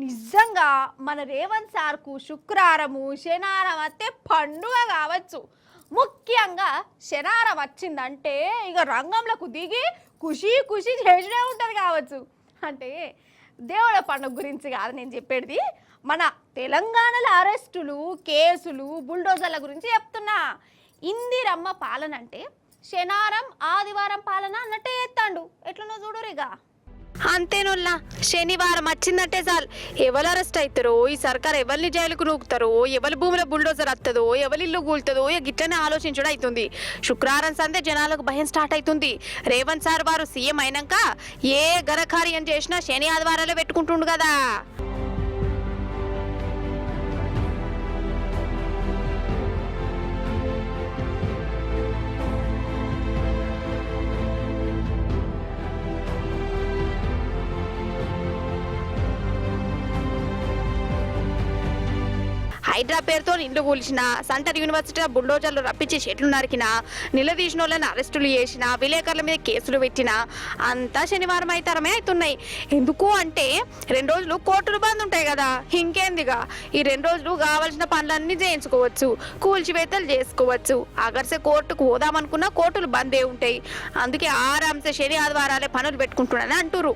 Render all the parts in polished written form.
నిజంగా మన రేవంత్ సార్కు శుక్రవారము శనివారం వస్తే పండుగ కావచ్చు. ముఖ్యంగా శనివారం వచ్చిందంటే ఇక రంగంలోకి దిగి ఖుషి ఖుషి చేసినే ఉంటుంది కావచ్చు. అంటే దేవుళ్ళ పండుగ గురించి కాదు నేను చెప్పేది, మన తెలంగాణలో అరెస్టులు కేసులు బుల్డోజర్ల గురించి చెప్తున్నా. ఇందిరమ్మ పాలన అంటే శనివారం ఆదివారం పాలన అన్నట్టే చేస్తాడు. ఎట్లనో చూడురిగా. అంతేనోల్లా, శనివారం వచ్చిందంటే చాలు ఎవరు అరెస్ట్ అవుతారో, ఈ సర్కార్ ఎవరిని జైలుకు నూకుతారో, ఎవరి భూమిలో బుల్డోజర్ వస్తుందో, ఎవరి ఇల్లు కూలుతుందో గిట్లనే ఆలోచించడం అవుతుంది. శుక్రవారం సందే జనాలకు భయం స్టార్ట్ అవుతుంది. రేవంత్ సార్ వారు సీఎం అయినాక ఏ ఘనకార్యం చేసినా శని ఆదివారాలే పెట్టుకుంటుండు కదా. హైడ్రా పేరుతో ఇండ్లు కూల్చిన, సెంటర్ యూనివర్సిటీ బుల్డోజర్లు రప్పించి చెట్లు నరికిన, నిలదీసిన వాళ్ళని అరెస్టులు చేసిన, విలేకరుల మీద కేసులు పెట్టిన అంతా శనివారం అయితరమే అవుతున్నాయి. ఎందుకు అంటే 2 రోజులు కోర్టులు బంద్ ఉంటాయి కదా. ఇంకేందిగా ఈ 2 రోజులు కావాల్సిన పనులన్నీ చేయించుకోవచ్చు, కూల్చివేతలు చేసుకోవచ్చు. అగర్సే కోర్టుకు పోదామనుకున్నా కోర్టులు బందే ఉంటాయి. అందుకే ఆరాంసే శని ఆదివారాలే పనులు పెట్టుకుంటున్నానని అంటురు.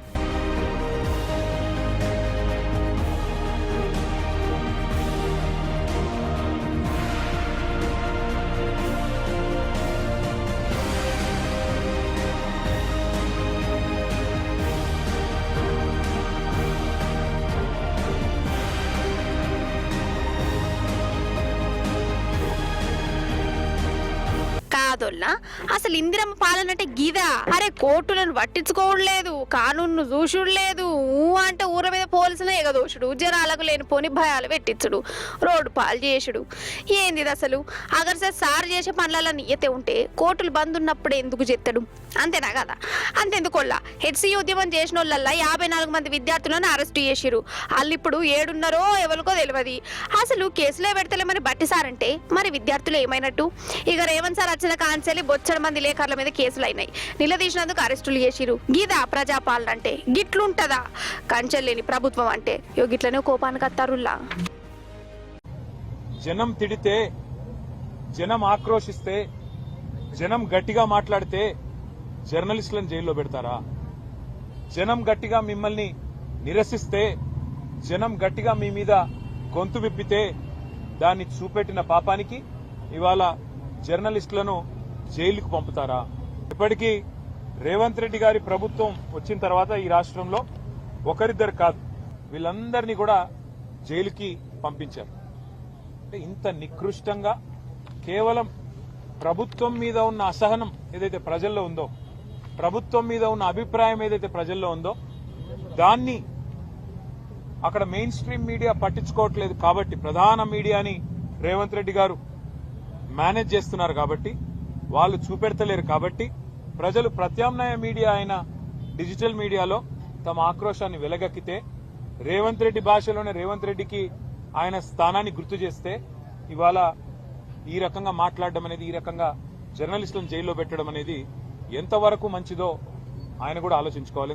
కాదోల్లా, అసలు ఇందిరమ్మ పాలన అంటే గీదా? అరే కోర్టులను పట్టించుకోవట్లేదు, కానూన్ను చూసుడులేదు, అంటే ఊర మీద పోలీసులు ఎగదోషుడు, జనాలకు లేనిపోని భయాలు పెట్టించుడు, రోడ్డు పాలు చేసుడు. ఏంది అసలు? అగర్ సార్ చేసే పనులలో నియతే ఉంటే కోర్టులు బంద్ ఉన్నప్పుడు ఎందుకు చేస్తాడు? అంతేనా కదా? అంతెందుకోల్లా, హెచ్సి ఉద్యమం చేసిన వాళ్ళల్లా 54 మంది విద్యార్థులను అరెస్టు చేసిరు. వాళ్ళు ఇప్పుడు ఏడున్నారో ఎవరికో తెలియదు. అసలు కేసులే పెడతలేమని బట్టి సార్ అంటే మరి విద్యార్థులు ఏమైనట్టు? ఇక రేవంత్ సార్ వచ్చిన కాన్సెలి బొచ్చడి మంది లేఖర్ల మీద కేసులు అయినాయి, నిలదీసినందుకు అరెస్టులు చేసిరు. గీదా ప్రజాపాలన అంటే? గిట్లుంటదా కంచెలేని ప్రభుత్వం అంటే? గిట్లనే కోపానికి అత్తారుల్లా. జనం తిడితే, జనం ఆక్రోశిస్తే, జనం గట్టిగా మాట్లాడితే జర్నలిస్టులను జైల్లో పెడతారా? జనం గట్టిగా మిమ్మల్ని నిరసిస్తే, జనం గట్టిగా మీ మీద గొంతు విప్పితే దాన్ని చూపెట్టిన పాపానికి ఇవాళ జర్నలిస్టులను జైలుకు పంపుతారా? ఇప్పటికీ రేవంత్ రెడ్డి గారి ప్రభుత్వం వచ్చిన తర్వాత ఈ రాష్ట్రంలో ఒకరిద్దరు కాదు, వీళ్ళందరినీ కూడా జైలుకి పంపించారు. అంటే ఇంత నికృష్టంగా కేవలం ప్రభుత్వం మీద ఉన్న అసహనం ఏదైతే ప్రజల్లో ఉందో, ప్రభుత్వం మీద ఉన్న అభిప్రాయం ఏదైతే ప్రజల్లో ఉందో, దాన్ని అక్కడ మెయిన్ స్ట్రీమ్ మీడియా పట్టించుకోవట్లేదు కాబట్టి, ప్రధాన మీడియాని రేవంత్ రెడ్డి గారు మేనేజ్ చేస్తున్నారు కాబట్టి, వాళ్ళు చూపెడతలేరు కాబట్టి, ప్రజలు ప్రత్యామ్నాయ మీడియా అయిన డిజిటల్ మీడియాలో తమ ఆక్రోశాన్ని వెలగక్కితే, రేవంత్ రెడ్డి భాషలోనే రేవంత్ రెడ్డికి ఆయన స్థానాన్ని గుర్తు చేస్తే, ఇవాళ ఈ రకంగా మాట్లాడడం అనేది, ఈ రకంగా జర్నలిస్టులను జైల్లో పెట్టడం అనేది ఎంతవరకు మంచిదో ఆయన కూడా ఆలోచించుకోవాలి.